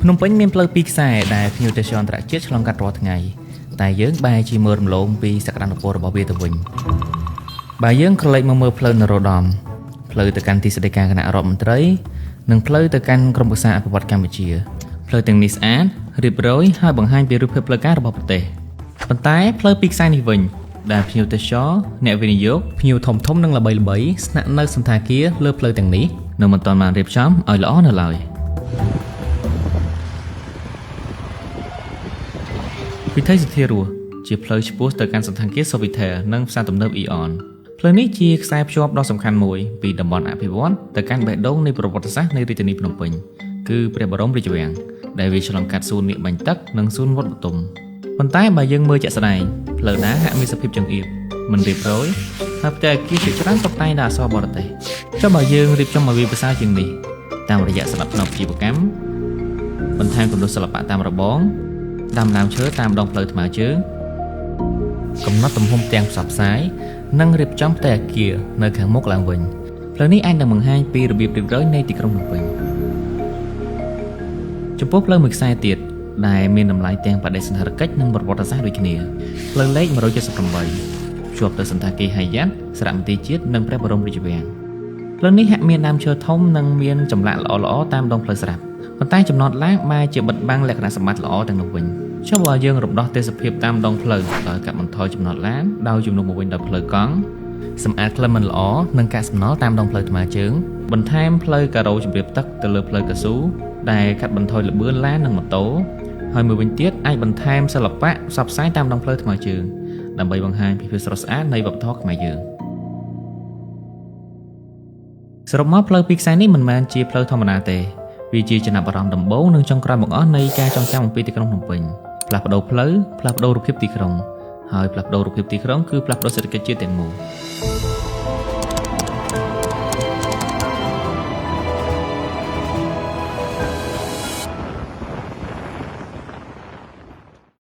ភ្នំពេញមានផ្លូវពីរខ្សែដែលភ្ញៀវទេសចរអន្តរជាតិឆ្លងកាត់រាល់ថ្ងៃតែយើងបែរជាមើលរំលងពីសក្តានុពលរបស់វាទៅវិញបើយើងក្រឡេកមកមើលផ្លូវនរោត្តមផ្លូវទៅកាន់ទីស្តីការគណៈរដ្ឋមន្ត្រីនិងផ្លូវទៅកាន់ក្រមប្រឹក្សាអភិវឌ្ឍកម្ពុជាផ្លូវទាំងនេះស្អាតរៀបរយហើយបង្ហាញពីរូបភាពផ្លូវការរបស់ប្រទេសប៉ុន្តែផ្លូវពីរខ្សែនេះវិញដែលភ្ញៀវទេសចរអ្នកវិនិយោគភ្ញៀវធំៗនិងល្បីៗស្នាក់នៅសន្តាគារលើផ្លូវទាំងនេះនៅមិនទាន់បានរៀបចំឲ្យល្អនៅឡើយវិថីសុធារស់ជាផ្លូវឆ្ពោះទៅកាន់សន្តាគារ Sofitel និងផ្សារទំនើប Eon ផ្លូវនេះជាខ្សែភ្ជាប់ដ៏សំខាន់មួយពីតំបន់អភិវឌ្ឍន៍ទៅកាន់បេះដូងនៃប្រវត្តិសាស្ត្រនៃរាជធានីភ្នំពេញគឺព្រះបរមរាជវាំងដែលវាឆ្លងកាត់សួននាគបាញ់ទឹកនិងសួនវត្តបទុមប៉ុន្តែបើយើងមើលជាក់ស្ដែងផ្លូវណាហាក់មានសភាពចង្អៀតមិនរៀបរយហើយផ្ទះអគារជាច្រើនតុបតែងដោយអក្សរបរទេសចុះបើយើងរៀបចំឲ្យវាប្រសើរជាងនេះតាមរយៈស្នាដៃជីវកម្មបន្ថែមគំនូរសិល្បៈតាមរបងដាំដើមឈើតាមដងផ្លូវថ្មើរជើងកំណត់ទំហំផ្ទាំងផ្សព្វផ្សាយនិងរៀបចំផ្ទះអគារនៅខាងមុខឡើងវិញផ្លូវនេះអាចនឹងបង្ហាញពីរបៀបរៀបរយនៃទីក្រុងភ្នំពេញចំពោះផ្លូវមួយខ្សែទៀតដែលមានតម្លៃទាំងបដិសណ្ឋារកិច្ចនិងប្រវត្តិសាស្ត្រដូចគ្នាផ្លូវលេខ178ភ្ជាប់ទៅសន្តាគារហៃយ៉ាត់សារមន្ទីរជាតិនិងព្រះបរមរាជវាំងផ្លូវនេះហាក់មានដើមឈើធំនិងមានចម្លាក់ល្អៗតាមដងផ្លូវស្រាប់ប៉ុន្តែចំណតឡានបែរជាបិទបាំងលក្ខណៈសម្បត្តិល្អទាំងនោះវិញចុះបើយើងរំដោះទេសភាពតាមដងផ្លូវដោយកាត់បន្ថយចំណតឡានដោយជំនួសមកវិញដោយផ្លូវកង់សម្អាតក្លិនមិនល្អនិងកាកសំណល់តាមដងផ្លូវថ្មើរជើងបន្ថែមផ្លូវការ៉ូជម្រាបទឹកទៅលើផ្លូវកៅស៊ូដែលកាត់បន្ថយល្បឿនឡាននិងម៉ូតូហើយមួយវិញទៀតអាចបន្ថែមសិល្បៈផ្សព្វផ្សាយតាមដងផ្លូវថ្មើរជើងដើម្បីបង្ហាញពីភាពស្រស់ស្អាតនៃវប្បធម៌ខ្មែរយើងសរុបមកផ្លូវពីរខ្សែនេះមិនមែនជាផ្លូវធម្មតាទេវាជាចំណាប់អារម្មណ៍ដំបូងនិងចុងក្រោយបង្អស់នៃការចងចាំអំពីទីក្រុងភ្នំពេញផ្លាស់ប្ដូរផ្លូវផ្លាស់ប្ដូររូបភាពទីក្រុងហើយផ្លាស់ប្ដូររូបភាពទីក្រុងគឺផ្លាស់ប្ដូរសេដ្ឋកិច្ចជាតិទាំងមូល